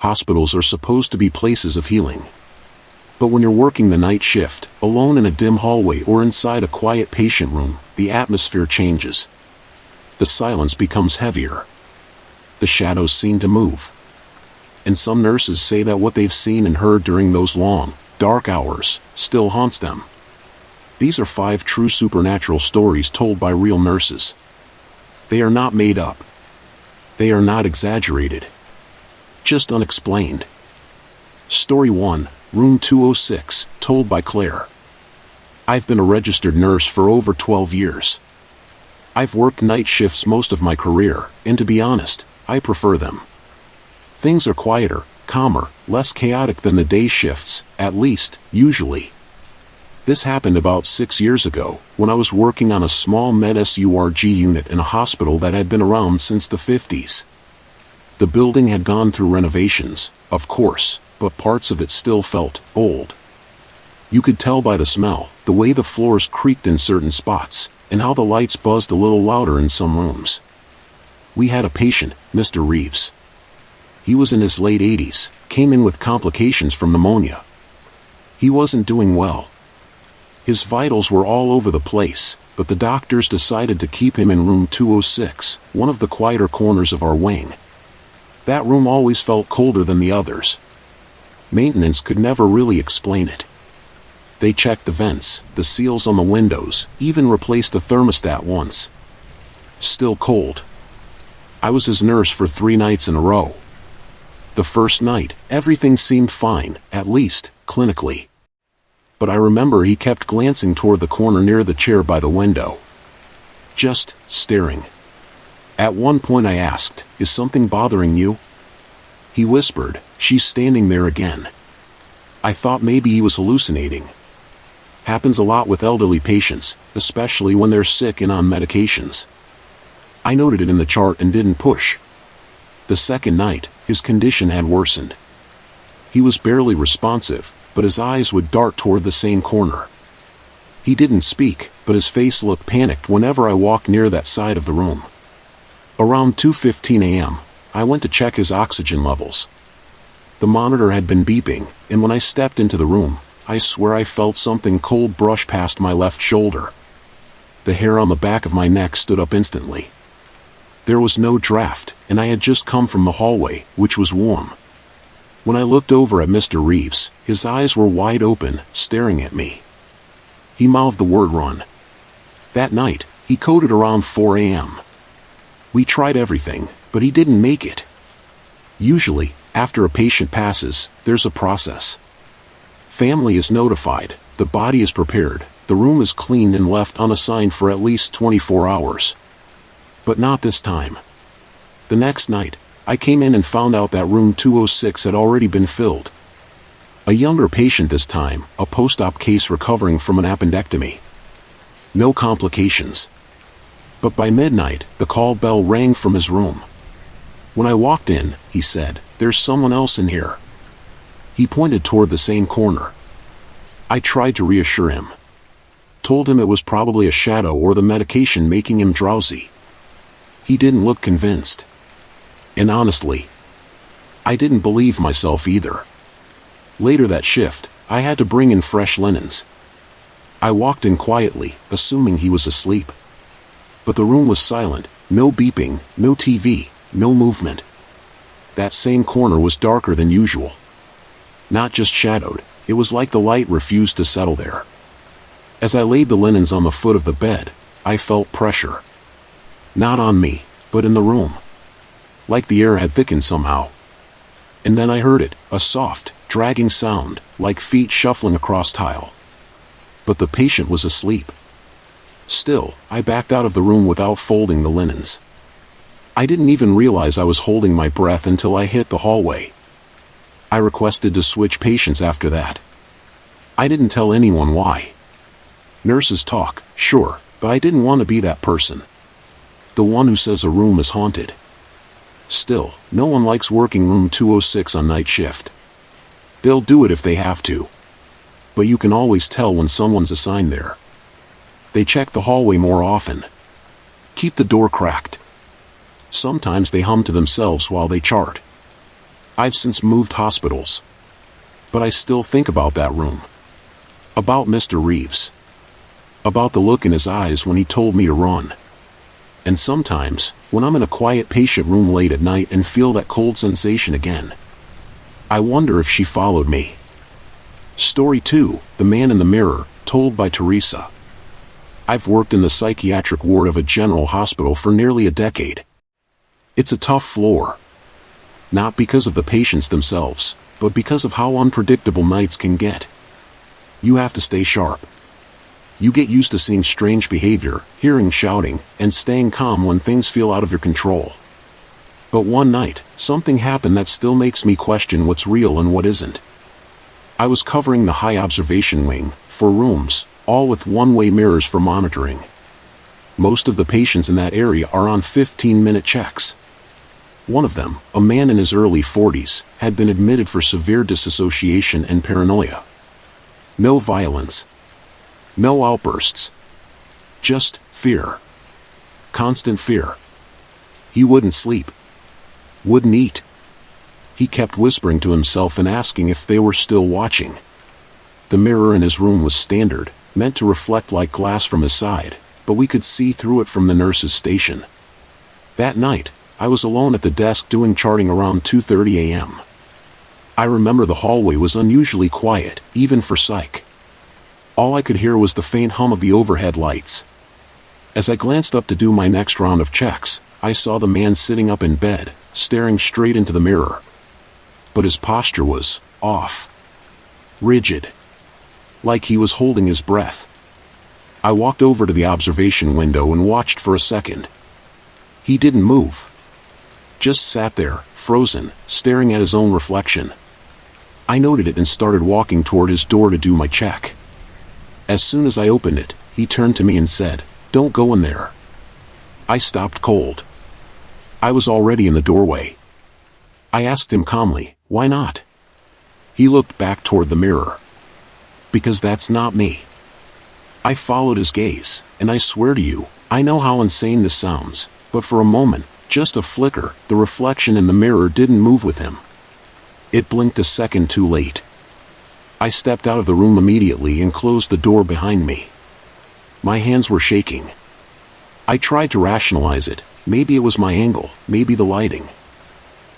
Hospitals are supposed to be places of healing. But when you're working the night shift, alone in a dim hallway or inside a quiet patient room, the atmosphere changes. The silence becomes heavier. The shadows seem to move. And some nurses say that what they've seen and heard during those long, dark hours still haunts them. These are 5 true supernatural stories told by real nurses. They are not made up. They are not exaggerated. Just unexplained. Story 1, Room 206, told by Claire. I've been a registered nurse for over 12 years. I've worked night shifts most of my career, and to be honest, I prefer them. Things are quieter, calmer, less chaotic than the day shifts, at least, usually. This happened about 6 years ago, when I was working on a small med-surg unit in a hospital that had been around since the 50s. The building had gone through renovations, of course, but parts of it still felt old. You could tell by the smell, the way the floors creaked in certain spots, and how the lights buzzed a little louder in some rooms. We had a patient, Mr. Reeves. He was in his late 80s, came in with complications from pneumonia. He wasn't doing well. His vitals were all over the place, but the doctors decided to keep him in room 206, one of the quieter corners of our wing. That room always felt colder than the others. Maintenance could never really explain it. They checked the vents, the seals on the windows, even replaced the thermostat once. Still cold. I was his nurse for 3 nights in a row. The first night, everything seemed fine, at least, clinically. But I remember he kept glancing toward the corner near the chair by the window. Just staring. At one point I asked, "Is something bothering you?" He whispered, "She's standing there again." I thought maybe he was hallucinating. Happens a lot with elderly patients, especially when they're sick and on medications. I noted it in the chart and didn't push. The second night, his condition had worsened. He was barely responsive, but his eyes would dart toward the same corner. He didn't speak, but his face looked panicked whenever I walked near that side of the room. Around 2:15 a.m., I went to check his oxygen levels. The monitor had been beeping, and when I stepped into the room, I swear I felt something cold brush past my left shoulder. The hair on the back of my neck stood up instantly. There was no draft, and I had just come from the hallway, which was warm. When I looked over at Mr. Reeves, his eyes were wide open, staring at me. He mouthed the word "run." That night, he coded around 4 a.m. We tried everything, but he didn't make it. Usually, after a patient passes, there's a process. Family is notified, the body is prepared, the room is cleaned and left unassigned for at least 24 hours. But not this time. The next night, I came in and found out that room 206 had already been filled. A younger patient this time, a post-op case recovering from an appendectomy. No complications. But by midnight, the call bell rang from his room. When I walked in, he said, "There's someone else in here." He pointed toward the same corner. I tried to reassure him. Told him it was probably a shadow or the medication making him drowsy. He didn't look convinced. And honestly, I didn't believe myself either. Later that shift, I had to bring in fresh linens. I walked in quietly, assuming he was asleep. But the room was silent, no beeping, no TV, no movement. That same corner was darker than usual. Not just shadowed, it was like the light refused to settle there. As I laid the linens on the foot of the bed, I felt pressure. Not on me, but in the room. Like the air had thickened somehow. And then I heard it, a soft, dragging sound, like feet shuffling across tile. But the patient was asleep. Still, I backed out of the room without folding the linens. I didn't even realize I was holding my breath until I hit the hallway. I requested to switch patients after that. I didn't tell anyone why. Nurses talk, sure, but I didn't want to be that person. The one who says a room is haunted. Still, no one likes working room 206 on night shift. They'll do it if they have to. But you can always tell when someone's assigned there. They check the hallway more often. Keep the door cracked. Sometimes they hum to themselves while they chart. I've since moved hospitals. But I still think about that room. About Mr. Reeves. About the look in his eyes when he told me to run. And sometimes, when I'm in a quiet patient room late at night and feel that cold sensation again, I wonder if she followed me. Story 2, The Man in the Mirror, told by Teresa. I've worked in the psychiatric ward of a general hospital for nearly a decade. It's a tough floor. Not because of the patients themselves, but because of how unpredictable nights can get. You have to stay sharp. You get used to seeing strange behavior, hearing shouting, and staying calm when things feel out of your control. But one night, something happened that still makes me question what's real and what isn't. I was covering the high observation wing, 4 rooms, all with one-way mirrors for monitoring. Most of the patients in that area are on 15-minute checks. One of them, a man in his early 40s, had been admitted for severe disassociation and paranoia. No violence. No outbursts. Just fear. Constant fear. He wouldn't sleep. Wouldn't eat. He kept whispering to himself and asking if they were still watching. The mirror in his room was standard, meant to reflect like glass from his side, but we could see through it from the nurse's station. That night, I was alone at the desk doing charting around 2:30 a.m. I remember the hallway was unusually quiet, even for psych. All I could hear was the faint hum of the overhead lights. As I glanced up to do my next round of checks, I saw the man sitting up in bed, staring straight into the mirror. But his posture was off. Rigid. Like he was holding his breath. I walked over to the observation window and watched for a second. He didn't move. Just sat there, frozen, staring at his own reflection. I noted it and started walking toward his door to do my check. As soon as I opened it, he turned to me and said, "Don't go in there." I stopped cold. I was already in the doorway. I asked him calmly, "Why not?" He looked back toward the mirror. "Because that's not me." I followed his gaze, and I swear to you, I know how insane this sounds, but for a moment, just a flicker, the reflection in the mirror didn't move with him. It blinked a second too late. I stepped out of the room immediately and closed the door behind me. My hands were shaking. I tried to rationalize it. Maybe it was my angle, maybe the lighting.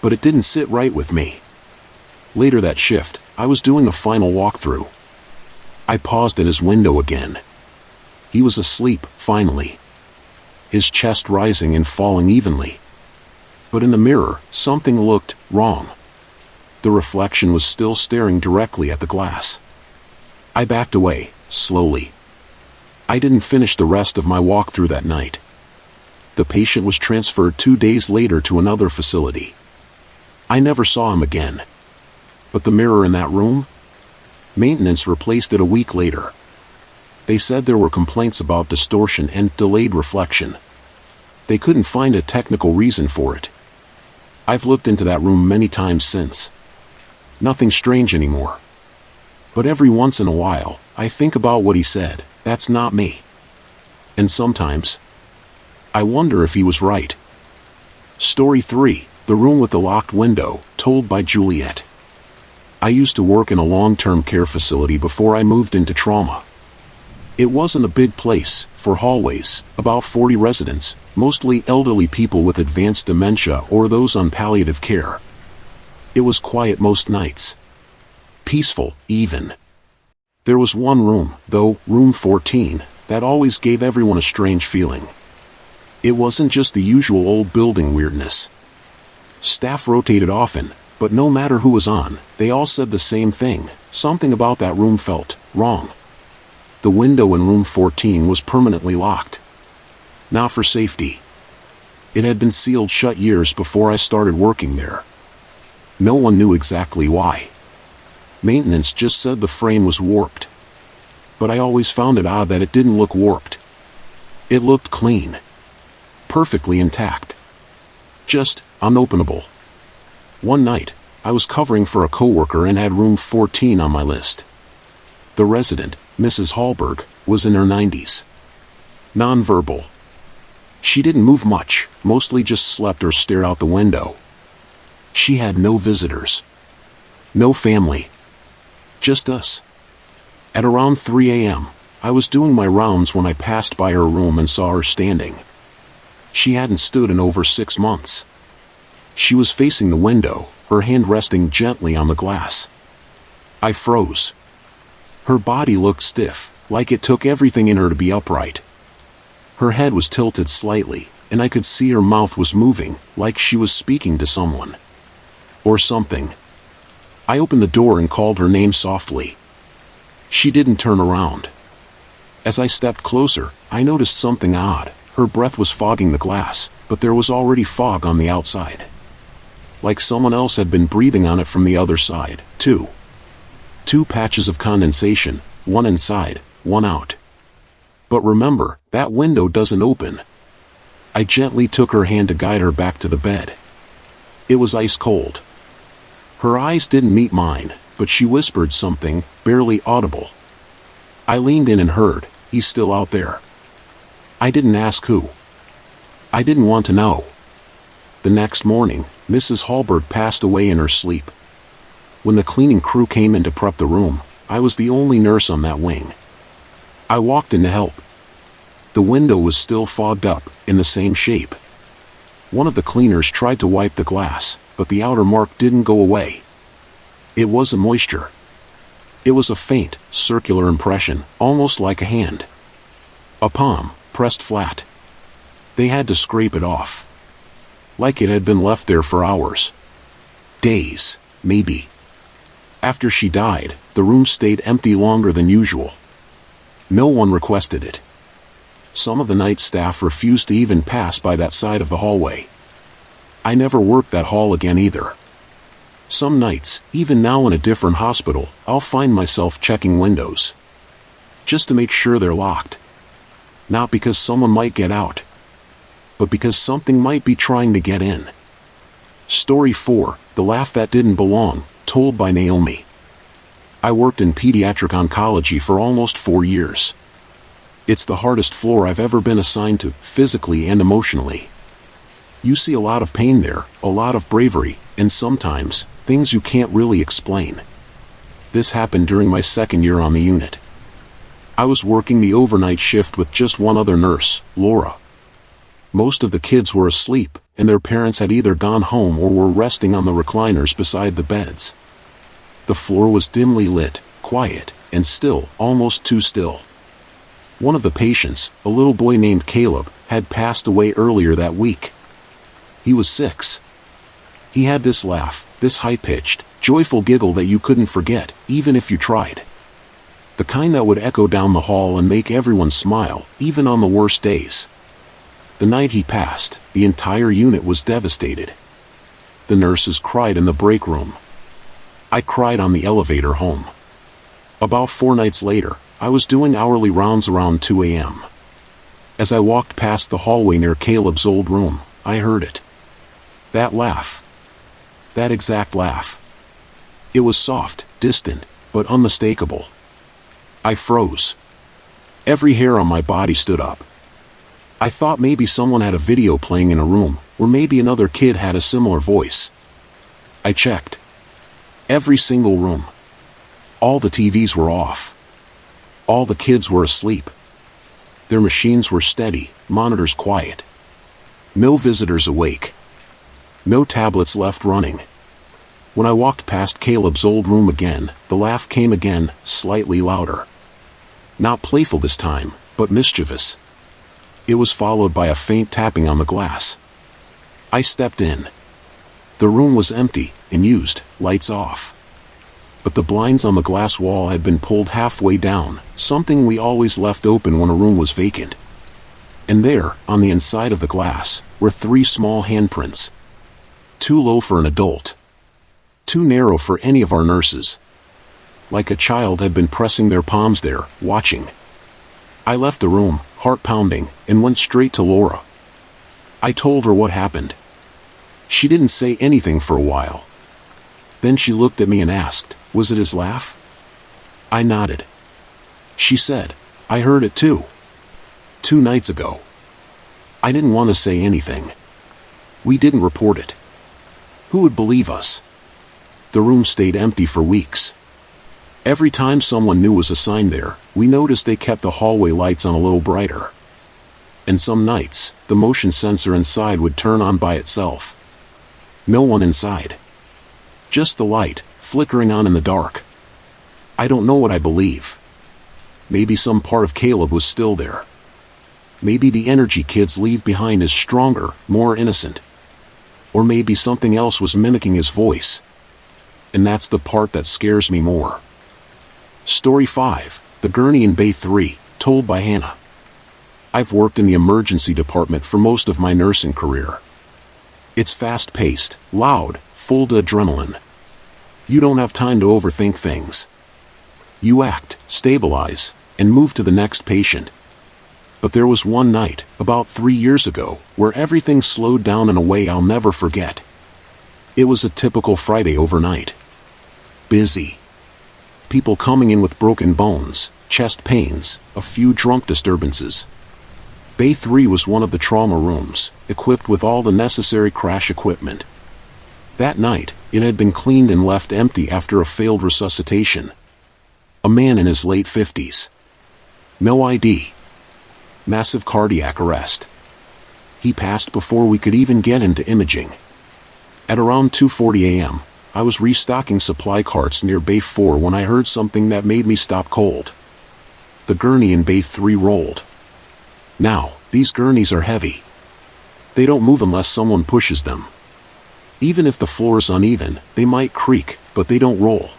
But it didn't sit right with me. Later that shift, I was doing a final walkthrough. I paused at his window again. He was asleep, finally. His chest rising and falling evenly. But in the mirror, something looked wrong. The reflection was still staring directly at the glass. I backed away, slowly. I didn't finish the rest of my walkthrough that night. The patient was transferred 2 days later to another facility. I never saw him again. But the mirror in that room? Maintenance replaced it a week later. They said there were complaints about distortion and delayed reflection. They couldn't find a technical reason for it. I've looked into that room many times since. Nothing strange anymore. But every once in a while, I think about what he said, "That's not me." And sometimes, I wonder if he was right. Story 3, The Room with the Locked Window, told by Juliet. I used to work in a long-term care facility before I moved into trauma. It wasn't a big place, 4 hallways, about 40 residents, mostly elderly people with advanced dementia or those on palliative care. It was quiet most nights. Peaceful, even. There was one room, though, room 14, that always gave everyone a strange feeling. It wasn't just the usual old building weirdness. Staff rotated often, but no matter who was on, they all said the same thing: something about that room felt wrong. The window in room 14 was permanently locked. Not for safety. It had been sealed shut years before I started working there. No one knew exactly why. Maintenance just said the frame was warped. But I always found it odd that it didn't look warped. It looked clean. Perfectly intact. Just unopenable. One night, I was covering for a coworker and had room 14 on my list. The resident, Mrs. Hallberg, was in her 90s. Nonverbal. She didn't move much, mostly just slept or stared out the window. She had no visitors. No family. Just us. At around 3 a.m., I was doing my rounds when I passed by her room and saw her standing. She hadn't stood in over 6 months. She was facing the window, her hand resting gently on the glass. I froze. Her body looked stiff, like it took everything in her to be upright. Her head was tilted slightly, and I could see her mouth was moving, like she was speaking to someone. Or something. I opened the door and called her name softly. She didn't turn around. As I stepped closer, I noticed something odd. Her breath was fogging the glass, but there was already fog on the outside. Like someone else had been breathing on it from the other side, too. 2 patches of condensation, one inside, one out. But remember, that window doesn't open. I gently took her hand to guide her back to the bed. It was ice cold. Her eyes didn't meet mine, but she whispered something, barely audible. I leaned in and heard, "He's still out there." I didn't ask who. I didn't want to know. The next morning, Mrs. Hallberg passed away in her sleep. When the cleaning crew came in to prep the room, I was the only nurse on that wing. I walked in to help. The window was still fogged up, in the same shape. One of the cleaners tried to wipe the glass, but the outer mark didn't go away. It wasn't moisture. It was a faint, circular impression, almost like a hand. A palm, pressed flat. They had to scrape it off. Like it had been left there for hours. Days, maybe. After she died, the room stayed empty longer than usual. No one requested it. Some of the night staff refused to even pass by that side of the hallway. I never worked that hall again either. Some nights, even now in a different hospital, I'll find myself checking windows. Just to make sure they're locked. Not because someone might get out, but because something might be trying to get in. Story 4, The Laugh That Didn't Belong, told by Naomi. I worked in pediatric oncology for almost 4 years. It's the hardest floor I've ever been assigned to, physically and emotionally. You see a lot of pain there, a lot of bravery, and sometimes, things you can't really explain. This happened during my 2nd year on the unit. I was working the overnight shift with just one other nurse, Laura. Most of the kids were asleep, and their parents had either gone home or were resting on the recliners beside the beds. The floor was dimly lit, quiet, and still, almost too still. One of the patients, a little boy named Caleb, had passed away earlier that week. He was 6. He had this laugh, this high-pitched, joyful giggle that you couldn't forget, even if you tried. The kind that would echo down the hall and make everyone smile, even on the worst days. The night he passed, the entire unit was devastated. The nurses cried in the break room. I cried on the elevator home. About 4 nights later, I was doing hourly rounds around 2 a.m. As I walked past the hallway near Caleb's old room, I heard it. That laugh. That exact laugh. It was soft, distant, but unmistakable. I froze. Every hair on my body stood up. I thought maybe someone had a video playing in a room, or maybe another kid had a similar voice. I checked. Every single room. All the TVs were off. All the kids were asleep. Their machines were steady, monitors quiet. No visitors awake. No tablets left running. When I walked past Caleb's old room again, the laugh came again, slightly louder. Not playful this time, but mischievous. It was followed by a faint tapping on the glass. I stepped in. The room was empty, unused, lights off. But the blinds on the glass wall had been pulled halfway down, something we always left open when a room was vacant. And there, on the inside of the glass, were 3 small handprints. Too low for an adult. Too narrow for any of our nurses. Like a child had been pressing their palms there, watching. I left the room, heart pounding, and went straight to Laura. I told her what happened. She didn't say anything for a while. Then she looked at me and asked, "Was it his laugh?" I nodded. She said, "I heard it too. 2 nights ago." I didn't want to say anything. We didn't report it. Who would believe us? The room stayed empty for weeks. Every time someone new was assigned there, we noticed they kept the hallway lights on a little brighter. And some nights, the motion sensor inside would turn on by itself. No one inside. Just the light, flickering on in the dark. I don't know what I believe. Maybe some part of Caleb was still there. Maybe the energy kids leave behind is stronger, more innocent. Or maybe something else was mimicking his voice. And that's the part that scares me more. Story 5, The Gurney in Bay 3, told by Hannah. I've worked in the emergency department for most of my nursing career. It's fast-paced, loud, full of adrenaline. You don't have time to overthink things. You act, stabilize, and move to the next patient. But there was one night, about 3 years ago, where everything slowed down in a way I'll never forget. It was a typical Friday overnight. Busy. People coming in with broken bones, chest pains, a few drunk disturbances. Bay 3 was one of the trauma rooms, equipped with all the necessary crash equipment. That night, it had been cleaned and left empty after a failed resuscitation. A man in his late 50s. No ID. Massive cardiac arrest. He passed before we could even get into imaging. At around 2:40 a.m., I was restocking supply carts near Bay 4 when I heard something that made me stop cold. The gurney in Bay 3 rolled. Now, these gurneys are heavy. They don't move unless someone pushes them. Even if the floor is uneven, they might creak, but they don't roll.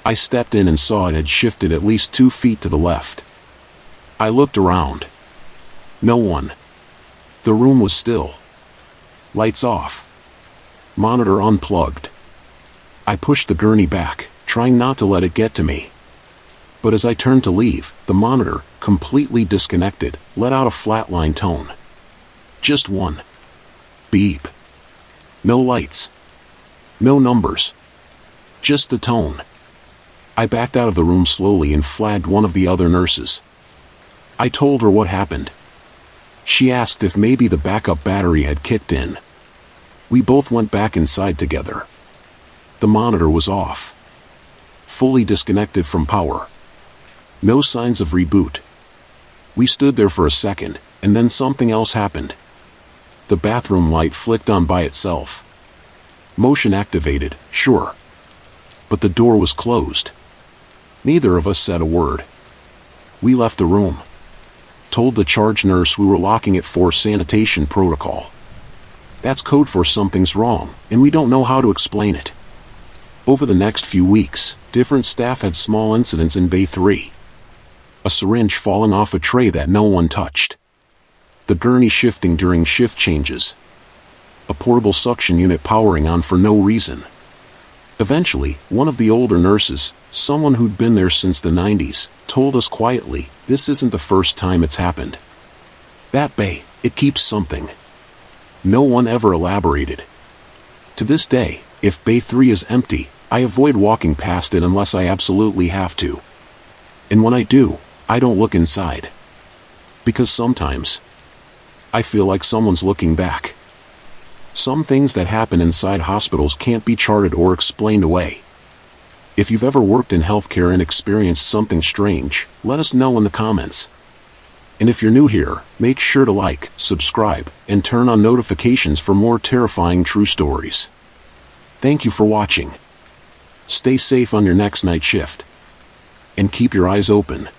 I stepped in and saw it had shifted at least 2 feet to the left. I looked around. No one. The room was still. Lights off. Monitor unplugged. I pushed the gurney back, trying not to let it get to me. But as I turned to leave, the monitor, completely disconnected, let out a flatline tone. Just one. Beep. No lights. No numbers. Just the tone. I backed out of the room slowly and flagged one of the other nurses. I told her what happened. She asked if maybe the backup battery had kicked in. We both went back inside together. The monitor was off. Fully disconnected from power. No signs of reboot. We stood there for a second, and then something else happened. The bathroom light flicked on by itself. Motion activated, sure. But the door was closed. Neither of us said a word. We left the room. Told the charge nurse we were locking it for sanitation protocol. That's code for something's wrong, and we don't know how to explain it. Over the next few weeks, different staff had small incidents in Bay 3. A syringe falling off a tray that no one touched. The gurney shifting during shift changes. A portable suction unit powering on for no reason. Eventually, one of the older nurses, someone who'd been there since the 90s, told us quietly, this isn't the first time it's happened. That bay, it keeps something. No one ever elaborated. To this day, if Bay 3 is empty, I avoid walking past it unless I absolutely have to. And when I do, I don't look inside. Because sometimes, I feel like someone's looking back. Some things that happen inside hospitals can't be charted or explained away. If you've ever worked in healthcare and experienced something strange, let us know in the comments. And if you're new here, make sure to like, subscribe, and turn on notifications for more terrifying true stories. Thank you for watching. Stay safe on your next night shift. And keep your eyes open.